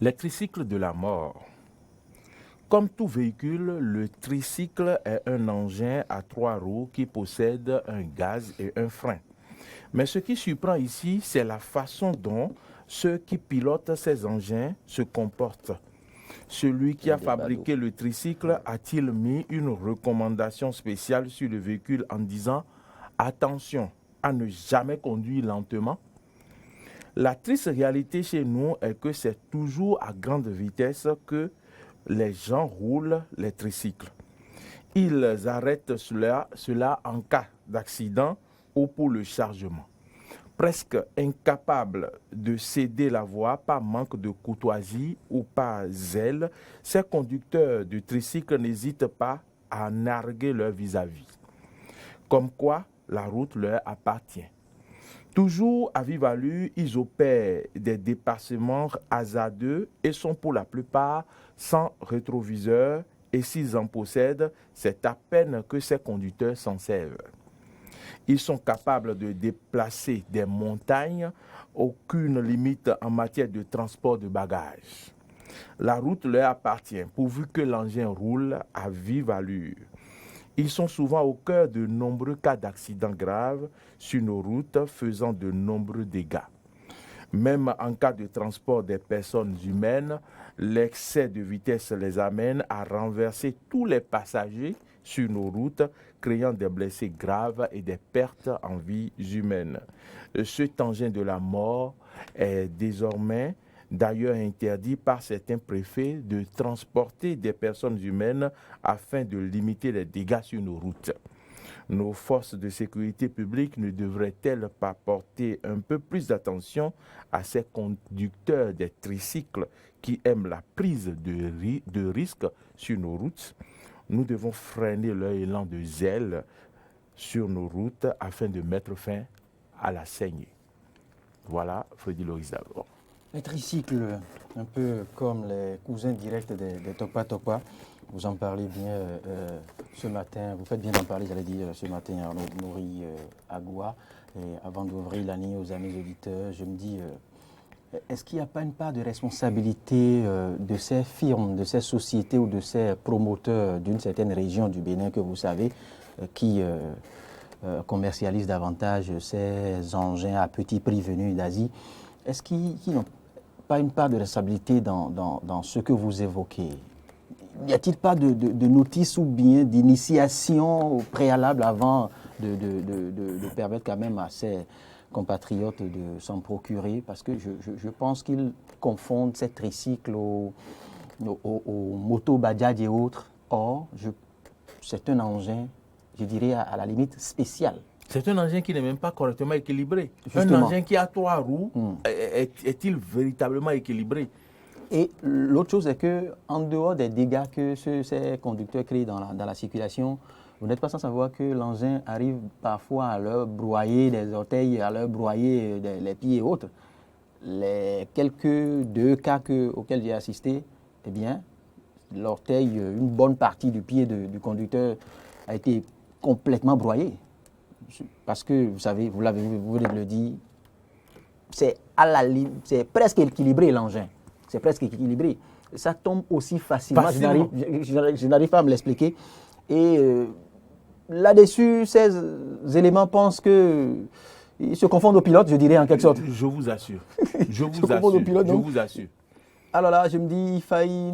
Les tricycles de la mort. Comme tout véhicule, le tricycle est un engin à 3 roues qui possède un gaz et un frein. Mais ce qui surprend ici, c'est la façon dont ceux qui pilotent ces engins se comportent. Celui qui a fabriqué le tricycle a-t-il mis une recommandation spéciale sur le véhicule en disant « Attention à ne jamais conduire lentement ». La triste réalité chez nous est que c'est toujours à grande vitesse que les gens roulent les tricycles. Ils arrêtent cela en cas d'accident ou pour le chargement. Presque incapables de céder la voie par manque de courtoisie ou par zèle, ces conducteurs de tricycle n'hésitent pas à narguer leur vis-à-vis. Comme quoi, la route leur appartient. Toujours à vive allure, ils opèrent des dépassements hasardeux et sont pour la plupart sans rétroviseur, et s'ils en possèdent, c'est à peine que ces conducteurs s'en servent. Ils sont capables de déplacer des montagnes, aucune limite en matière de transport de bagages. La route leur appartient pourvu que l'engin roule à vive allure. Ils sont souvent au cœur de nombreux cas d'accidents graves sur nos routes, faisant de nombreux dégâts. Même en cas de transport des personnes humaines, l'excès de vitesse les amène à renverser tous les passagers sur nos routes, créant des blessés graves et des pertes en vies humaines. Cet engin de la mort est désormais d'ailleurs interdit par certains préfets de transporter des personnes humaines afin de limiter les dégâts sur nos routes. Nos forces de sécurité publique ne devraient-elles pas porter un peu plus d'attention à ces conducteurs des tricycles qui aiment la prise de risques sur nos routes? Nous devons freiner leur élan de zèle sur nos routes afin de mettre fin à la saignée. Voilà, Freddy Loris d'abord. Les tricycles, un peu comme les cousins directs des Tokpa, vous en parlez bien ce matin, vous faites bien d'en parler, j'allais dire ce matin, Arnaud Nouri Agoua. Et avant d'ouvrir l'année aux amis auditeurs, je me dis, est-ce qu'il n'y a pas une part de responsabilité de ces firmes, de ces sociétés ou de ces promoteurs d'une certaine région du Bénin que vous savez, qui commercialisent davantage ces engins à petit prix venus d'Asie? Est-ce qu'ils n'ont pas une part de responsabilité dans ce que vous évoquez? N'y a-t-il pas de notice ou bien d'initiation préalable avant de permettre quand même à ces compatriotes de s'en procurer? Parce que je pense qu'ils confondent ces tricycles aux motos Bajaj et autres. Or, c'est un engin, je dirais à la limite, spécial. C'est un engin qui n'est même pas correctement équilibré. Justement. Un engin qui a 3 roues, est-il véritablement équilibré? Et l'autre chose est qu'en dehors des dégâts que ces conducteurs créent dans la circulation, vous n'êtes pas sans savoir que l'engin arrive parfois à leur broyer les orteils, à leur broyer les pieds et autres. Les quelques 2 cas auxquels j'ai assisté, eh bien, l'orteil, une bonne partie du pied du conducteur a été complètement broyé. Parce que, vous savez, vous venez de le dire, c'est presque équilibré l'engin. C'est presque équilibré. Ça tombe aussi facilement. Je n'arrive pas à me l'expliquer. Et là-dessus, ces éléments pensent qu'ils se confondent aux pilotes, je dirais en quelque sorte. Je vous assure. Je vous assure. Alors là, je me dis, il faille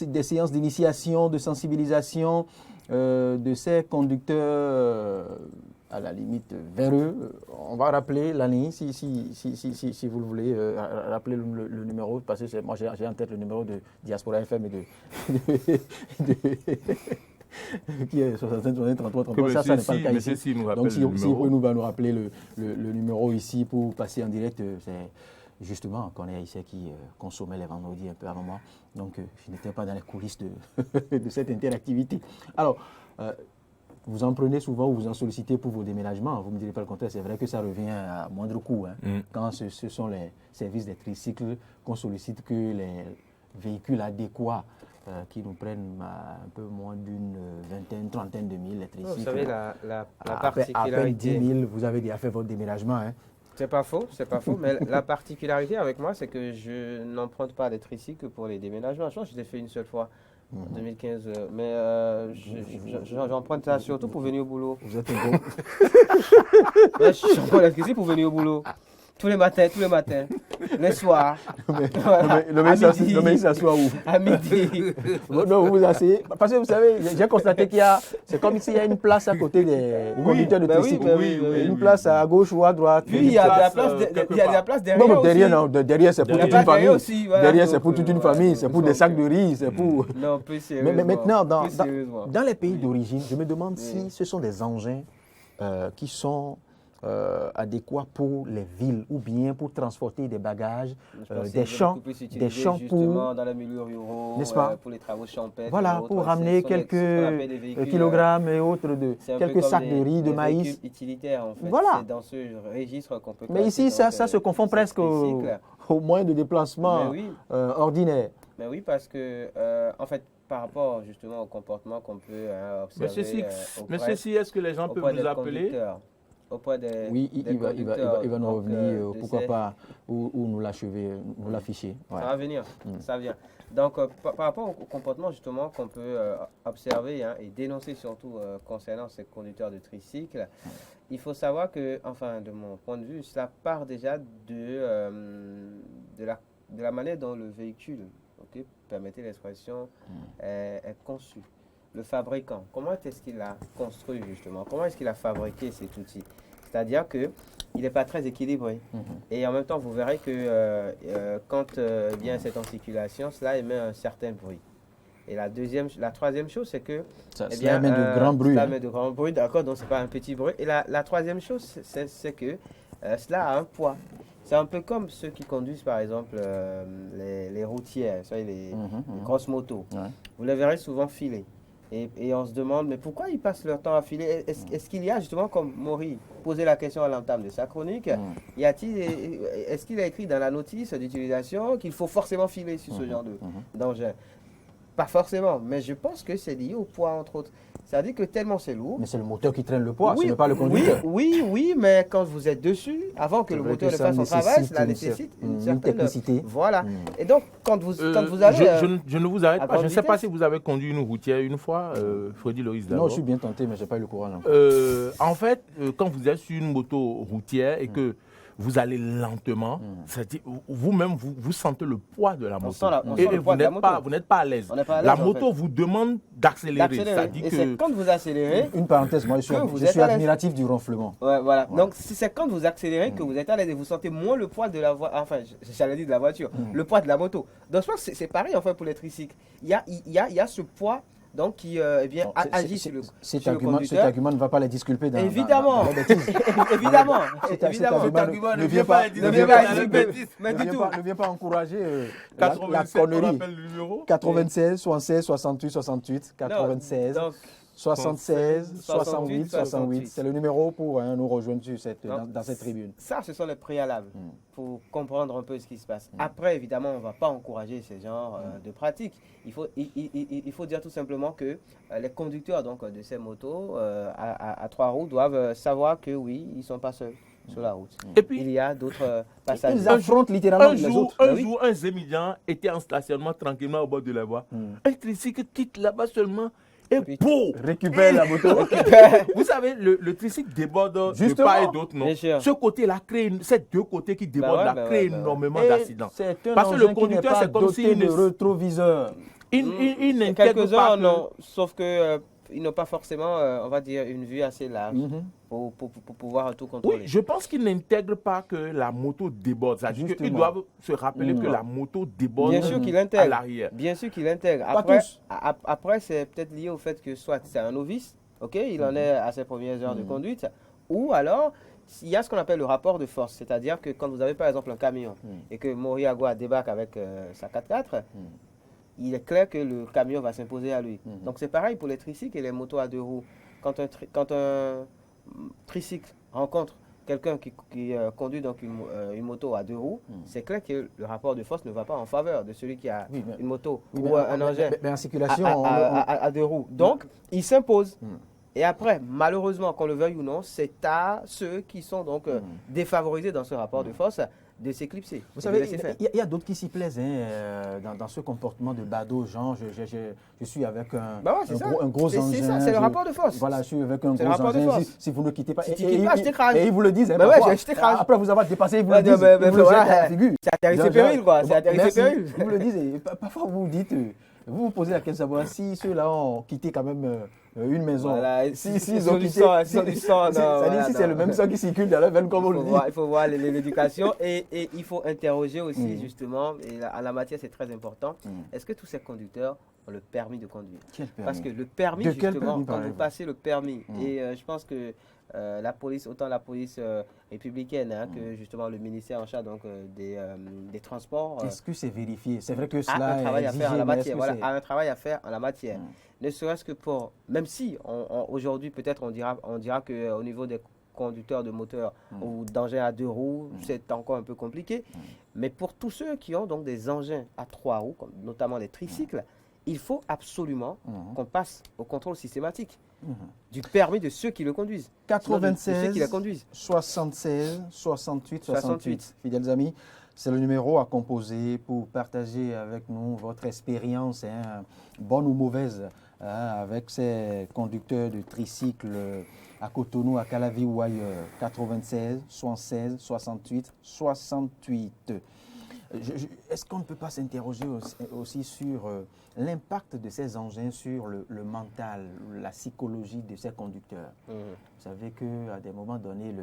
des séances d'initiation, de sensibilisation de ces conducteurs à la limite vers eux. On va rappeler l'année, si vous le voulez, rappeler le numéro, parce que moi j'ai en tête le numéro de Diaspora FM et qui est 65 33 33. Ça n'est pas le cas ici. Donc si vous nous rappeler le numéro ici pour passer en direct, c'est justement qu'on est ici qui consommait les vendredis un peu à un moment. Donc je n'étais pas dans les coulisses de cette interactivité. Alors, vous en prenez souvent ou vous en sollicitez pour vos déménagements. Vous ne me direz pas le contraire, c'est vrai que ça revient à moindre coût. Quand ce sont les services des tricycles qu'on sollicite, que les véhicules adéquats qui nous prennent un peu moins d'une vingtaine, trentaine de mille, les tricycles. Vous savez, la particularité. À peine 10 000, vous avez déjà fait votre déménagement. C'est pas faux, mais la particularité avec moi, c'est que je n'emprunte pas des tricycles que pour les déménagements. Je pense que je l'ai fait une seule fois, en 2015, mais j'emprunte ça surtout pour venir au boulot. Vous êtes un gros. Ouais, j'emprunte les tricycles pour venir au boulot. Tous les matins, les soirs. Le mec, il s'assoit où? À midi. Non, vous vous asseyez. Parce que vous savez, j'ai constaté c'est comme s'il y a une place à côté des conducteurs de tricycle. Une place à gauche ou à droite. Puis il y a de la place derrière. Non, aussi. derrière, c'est pour toute une famille. Aussi, voilà. Derrière, c'est pour toute une famille. C'est pour des sacs de riz. C'est pour. Non, plus sérieusement. Mais maintenant, Sérieusement. dans les pays d'origine, je me demande si ce sont des engins qui sont adéquats pour les villes ou bien pour transporter des bagages, des champs justement dans les milieux ruraux, n'est-ce pas, pour les travaux champêtres. Voilà, pour ramener quelques kilogrammes et autres quelques sacs de riz, de maïs. Utilitaires en fait. Voilà. C'est dans ce registre qu'on peut. Mais ici, ça se confond presque au moyen de déplacement ordinaire. Mais oui, parce que en fait, par rapport justement au comportement qu'on peut observer. Mais ceci, est-ce que les gens peuvent vous appeler? Auprès des, oui, des il va nous revenir, pourquoi pas, ou nous l'afficher. Ouais. Ça va venir, ça vient. Donc, par rapport au comportement justement qu'on peut observer et dénoncer surtout concernant ces conducteurs de tricycle, il faut savoir que, enfin, de mon point de vue, cela part déjà de la manière dont le véhicule, permettez l'expression, est conçu. Le fabricant, comment est-ce qu'il a construit justement? Comment est-ce qu'il a fabriqué cet outil? C'est-à-dire qu'il n'est pas très équilibré. Et en même temps, vous verrez que quand il y a cette articulation, cela émet un certain bruit. Et la troisième chose, c'est que... Ça émet de grands bruits. Ça émet de grands bruits, d'accord, donc ce n'est pas un petit bruit. Et la troisième chose, c'est que cela a un poids. C'est un peu comme ceux qui conduisent, par exemple, les routières, les grosses motos. Ouais. Vous les verrez souvent filer. Et on se demande, mais pourquoi ils passent leur temps à filer? Est-ce qu'il y a justement, comme Maury posait la question à l'entame de sa chronique, est-ce qu'il a écrit dans la notice d'utilisation qu'il faut forcément filer sur ce genre d'engin? Pas forcément, mais je pense que c'est lié au poids, entre autres. C'est-à-dire que tellement c'est lourd. Mais c'est le moteur qui traîne le poids, ce n'est pas le conducteur. Oui, mais quand vous êtes dessus, avant que le moteur ne fasse son travail, cela nécessite une certaine technicité. Voilà. Et donc, quand vous allez... Je ne vous arrête pas. Je ne sais pas si vous avez conduit une routière une fois, Freddy Loïs d'abord. Non, je suis bien tenté, mais je n'ai pas eu le courage encore. En fait, quand vous êtes sur une moto routière et que vous allez lentement, c'est-à-dire vous-même, vous sentez le poids de la moto. Et vous n'êtes pas à l'aise. La moto vous demande d'accélérer. Et c'est quand vous accélérez... Une parenthèse, moi je suis admiratif du ronflement. Ouais, voilà. Donc c'est quand vous accélérez que vous êtes à l'aise et vous sentez moins le poids de la voiture. Enfin, j'allais dire de la voiture. Le poids de la moto. Donc je pense que c'est pareil en fait pour les tricycles. Il y a ce poids donc qui agit sur le conducteur. Cet argument ne va pas les disculper dans Évidemment. Évidemment. Cet argument ne vient pas encourager la connerie. 96, 76, 68, 68, 96, 76, 68, 68. C'est le numéro pour nous rejoindre dans cette tribune. Ça, ce sont les préalables pour comprendre un peu ce qui se passe. Après, évidemment, on ne va pas encourager ce genre de pratiques. Il faut dire tout simplement que les conducteurs de ces motos à trois roues doivent savoir que oui, ils ne sont pas seuls sur la route. Et puis, il y a d'autres passages. Ils affrontent littéralement les autres. Un jour, un Zémilian était en stationnement tranquillement au bord de la voie. Un tricycle quitte là-bas seulement. Et pour récupérer la moto. Vous savez, le tricycle déborde de part et d'autre, non? Ce côté-là crée, ces deux côtés qui débordent crée énormément d'accidents. Parce que le conducteur, c'est comme s'il ne rétroviseur. Quelques-uns non, sauf que ils n'ont pas forcément, on va dire, une vue assez large pour pouvoir tout contrôler. Oui, je pense qu'ils n'intègrent pas que la moto déborde. C'est-à-dire qu'ils doivent se rappeler que la moto déborde à l'arrière. Bien sûr qu'il intègre. Après, c'est peut-être lié au fait que soit c'est un novice, il en est à ses premières heures de conduite, ou alors il y a ce qu'on appelle le rapport de force. C'est-à-dire que quand vous avez par exemple un camion et que Maury Agua débarque avec sa 4x4, il est clair que le camion va s'imposer à lui. Donc c'est pareil pour les tricycles et les motos à deux roues. Quand un tricycle rencontre quelqu'un qui conduit donc une moto à deux roues, c'est clair que le rapport de force ne va pas en faveur de celui qui a une moto ou un engin en circulation à deux roues. Donc il s'impose. Et après, malheureusement, qu'on le veuille ou non, c'est à ceux qui sont donc défavorisés dans ce rapport de force de s'éclipser. Vous savez, il y a d'autres qui s'y plaisent dans ce comportement de badaud, genre je suis avec un gros engin. C'est ça, c'est le rapport de force. Voilà, je suis avec un gros engin. Si vous ne quittez pas, si tu quittes pas, je t'écrase. Et ils vous le disent. Je t'écrase. Après vous avoir dépassé, ils vous le disent. Ils vous le jettent à la figure. C'est atterrissé péril, quoi. C'est atterrissé péril. Ils vous le disent. Et parfois vous vous dites, vous vous posez la question de savoir si ceux-là ont quitté quand même une maison. Voilà, si ils ont quitté, si c'est le même sang qui circule dans la veine, comme on le dit. Il faut voir l'éducation et il faut interroger aussi, justement, et en la matière, c'est très important. Est-ce que tous ces conducteurs ont le permis de conduire? Parce que le permis, justement, quand vous passez le permis, et je pense que la police, autant la police républicaine que justement le ministère en charge donc, des transports. Est-ce que c'est vérifié? C'est vrai que cela a un travail à faire en la matière. Voilà, a un travail à faire en la matière. Ne serait-ce que pour, même si aujourd'hui peut-être on dira qu'au niveau des conducteurs de moteurs ou d'engins à 2 roues, c'est encore un peu compliqué. Mais pour tous ceux qui ont donc des engins à 3 roues, comme notamment les tricycles, il faut absolument qu'on passe au contrôle systématique du permis de ceux qui le conduisent. 96, ceux qui la conduisent. 76, 68. Fidèles amis, c'est le numéro à composer pour partager avec nous votre expérience, bonne ou mauvaise, avec ces conducteurs de tricycles à Cotonou, à Calavi ou ailleurs. 96, 76, 68. Est-ce qu'on ne peut pas s'interroger aussi sur l'impact de ces engins sur le mental, la psychologie de ces conducteurs? Vous savez qu'à des moments donnés,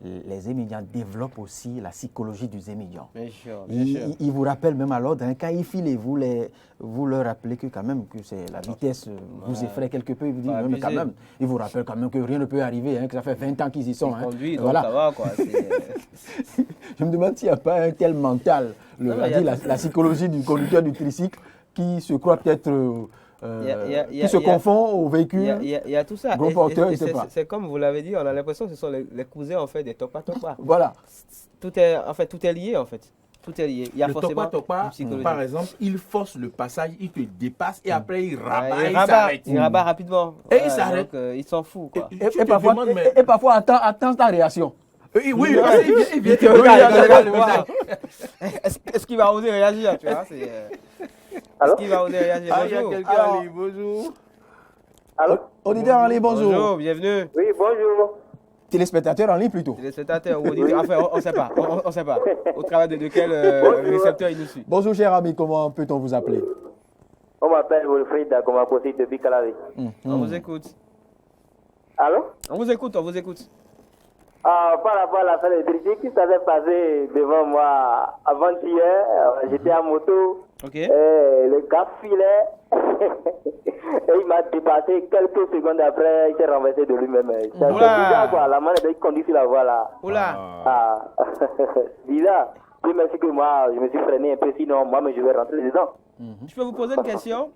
les émédiants développent aussi la psychologie du émédiant. Bien sûr. Ils vous rappellent même à l'ordre, quand ils filent, vous leur rappelez que quand même que c'est la vitesse vous effraie quelque peu. Ils vous disent, mais quand même, ils vous rappellent quand même que rien ne peut arriver, que ça fait 20 ans qu'ils y sont. Ils conduisent, donc ça va quoi. Je me demande s'il n'y a pas un tel mental, la psychologie du conducteur du tricycle qui se croit peut-être... qui se confond au véhicule. Il y a tout ça. Gros porteur, c'est comme vous l'avez dit, on a l'impression que ce sont les cousins en fait des topa. Voilà. Tout est lié en fait. Tout est lié. Il y a le forcément topa, par exemple, il force le passage, il te dépasse et après il rabat, il rabat rapidement. Et il s'arrête. Il s'en fout quoi. Et parfois attend ta réaction. Oui, il vient te regarder. Est-ce qu'il va oser réagir, tu vois? Est-ce qu'il va oser réagir? Il y a quelqu'un en ligne, bonjour. Allô? Auditeur en ligne, bonjour. Bonjour, bienvenue. Oui, bonjour. Téléspectateur en ligne plutôt. Téléspectateur ou auditeur, enfin on ne sait pas. Au travers de quel récepteur il nous suit. Bonjour cher ami, comment peut-on vous appeler? On m'appelle Wilfried Akomakosi depuis Calavi. On vous écoute. Allô? On vous écoute. Par rapport à l'affaire de tricycle qui s'avait passé devant moi avant-hier, j'étais en moto, le gars filait et il m'a dépassé quelques secondes après, il s'est renversé de lui-même. C'est bizarre quoi, la manière dont il conduit sur la voie là. Bizarre. Puis merci que moi je me suis freiné un peu, sinon moi je vais rentrer dedans. Je peux vous poser une question?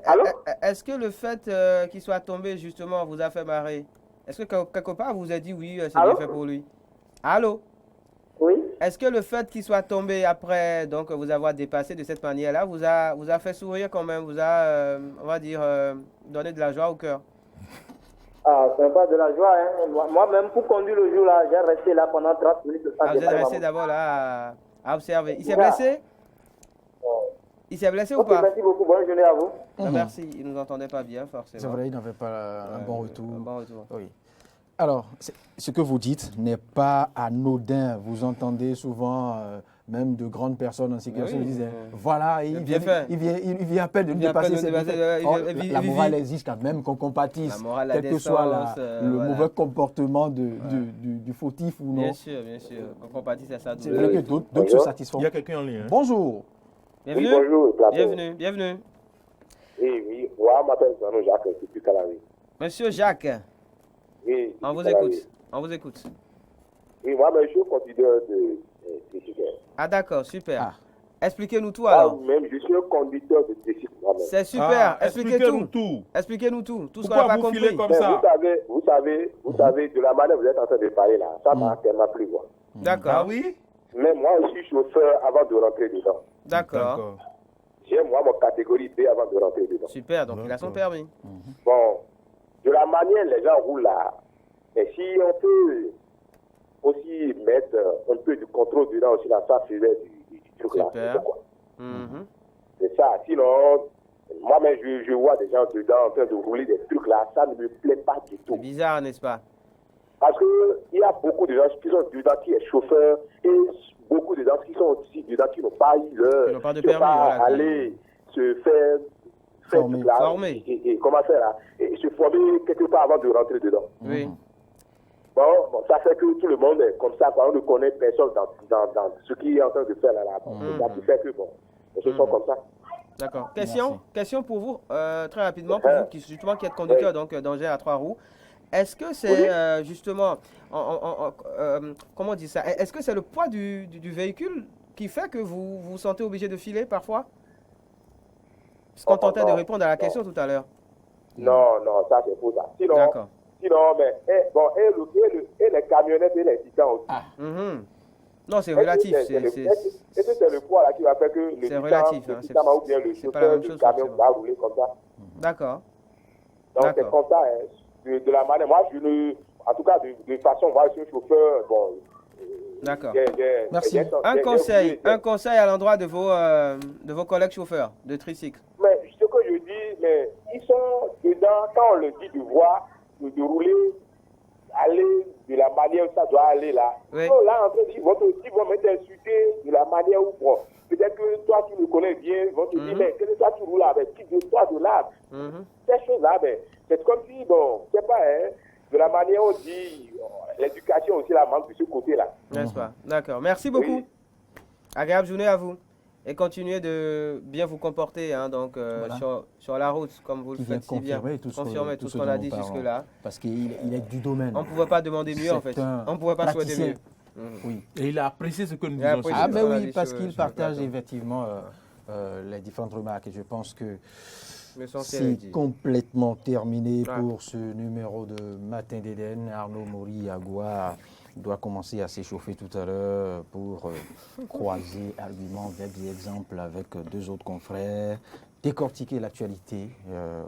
Allô? Est-ce que le fait qu'il soit tombé justement vous a fait marrer? Est-ce que quelque part vous a dit oui, c'est bien fait pour lui? Allô? Oui. Est-ce que le fait qu'il soit tombé après donc vous avoir dépassé de cette manière-là vous a fait sourire quand même, vous a, on va dire, donné de la joie au cœur? Ce n'est pas de la joie. Moi-même, pour conduire le jour là, j'ai resté là pendant 30 minutes. Vous êtes resté d'abord là à observer. Il s'est blessé? Il s'est blessé ou pas? Merci beaucoup, bonne journée à vous. Merci, il ne nous entendait pas bien forcément. C'est vrai, il n'avait pas un bon retour. Oui. Alors, ce que vous dites n'est pas anodin. Vous entendez souvent, même de grandes personnes en sécurité, qui disent voilà, il vient à peine de nous dépasser. La morale existe quand même, qu'on compatisse, quel que soit le mauvais comportement du fautif ou non. Bien sûr, qu'on compatisse à ça. C'est vrai que d'autres se satisfont. Il y a quelqu'un en ligne. Bonjour. Bienvenue. Oui, bonjour, bienvenue. Oui, moi, je m'appelle Zanou Jacques, depuis Calavi. Monsieur Jacques. Oui, on vous écoute. Oui, moi, je suis conducteur de tricycle. Ah d'accord, super. Expliquez-nous tout alors. Même, je suis un conducteur de tricycle. C'est super, expliquez-nous tout. Expliquez-nous tout ce qu'on n'a pas compris. Comme ça. Vous savez, de la manière dont vous êtes en train de parler là, ça m'a tellement plu. D'accord. Ah oui? Mais moi, je suis chauffeur avant de rentrer dedans. D'accord. J'ai moi mon catégorie B avant de rentrer dedans. Super, donc il a son permis. Bon, je de la manière les gens roulent là, mais si on peut aussi mettre un peu de contrôle dedans aussi, là, ça faisait du truc là. C'est ça. Sinon, moi-même, je vois des gens dedans en train de rouler des trucs là, ça ne me plaît pas du tout. C'est bizarre, n'est-ce pas? Parce qu'il y a beaucoup de gens qui sont dedans, qui sont chauffeurs, et beaucoup de gens qui sont aussi dedans, qui n'ont pas eu leur... Qui n'ont pas de permis, voilà, aller se faire former. Là, et comment faire là, et se former quelque part avant de rentrer dedans. Oui. Bon, ça fait que tout le monde est comme ça, on ne connaît personne dans ce qu'il est en train de faire là. C'est ça qui fait que, bon, les choses sont comme ça. D'accord. Question pour vous, très rapidement, pour vous qui, justement, qui êtes conducteur d'engin à 3 roues. Est-ce que c'est justement, comment on dit ça, est-ce que c'est le poids du véhicule qui fait que vous vous sentez obligé de filer parfois? Parce qu'on tentait de répondre à la question tout à l'heure. Non, ça c'est faux ça. Sinon, mais les camionnettes et les titans aussi. Non, c'est relatif. C'est le poids là qui va faire que le titan ou bien le chauffeur du camion va rouler comme ça. D'accord. Donc c'est comme ça. De la manière, moi, en tout cas, de façon, moi, je suis chauffeur, bon. D'accord. Merci. Un conseil à l'endroit de vos collègues chauffeurs de tricycle. Mais ce que je dis, mais ils sont dedans, quand on leur dit de voir, de rouler, aller de la manière où ça doit aller là. Oui. Donc là, en fait, ils vont t'insulter de la manière où, bon, peut-être que toi, tu le connais bien, ils vont te dire, mais que toi, tu roules avec, qui de toi de là. Ces choses-là, mais c'est comme si, bon, je sais pas, de la manière où on dit, l'éducation aussi la manque de ce côté-là. N'est-ce pas? D'accord. Merci beaucoup. Oui. Agréable journée à vous. Et continuez de bien vous comporter donc, sur la route, comme vous le faites si bien. Confirmer tout ce qu'on a dit jusque-là. Parce qu'il est du domaine. On ne pouvait pas demander mieux, en fait. On ne pouvait pas souhaiter mieux. Oui. Et il a apprécié ce que nous disons. Mais oui, parce qu'il partage effectivement les différentes remarques. Et je pense que c'est complètement terminé pour ce numéro de Matin d'Éden. Arnaud Mori Agua doit commencer à s'échauffer tout à l'heure pour croiser arguments, des exemples avec deux autres confrères, décortiquer l'actualité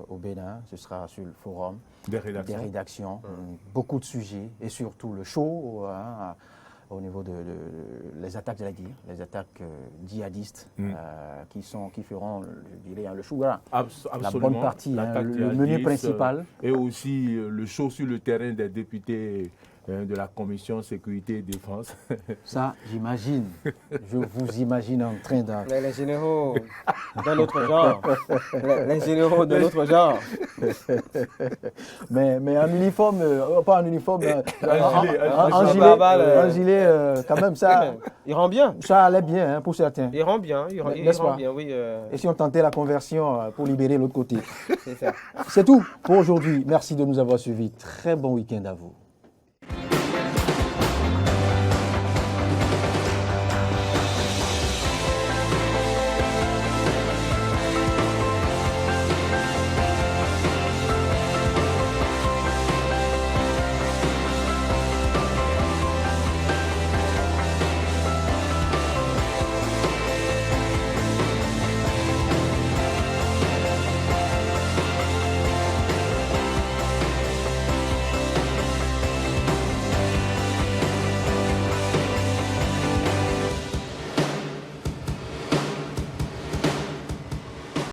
au Bénin. Ce sera sur le forum des rédactions. Beaucoup de sujets et surtout le show au niveau de les attaques, j'allais dire, les attaques djihadistes qui feront, je dirais, le show gras. La bonne partie, le menu principal. Et aussi le show sur le terrain des députés de la commission sécurité et défense. Ça, j'imagine. Je vous imagine en train de... Les généraux de l'autre genre. Les généraux de l'autre genre. Mais en uniforme, pas en uniforme, en gilet, quand même, ça... Il rend bien. Ça allait bien pour certains. Il rend bien, il rend bien, oui. Et si on tentait la conversion pour libérer l'autre côté? C'est ça. C'est tout pour aujourd'hui. Merci de nous avoir suivis. Très bon week-end à vous.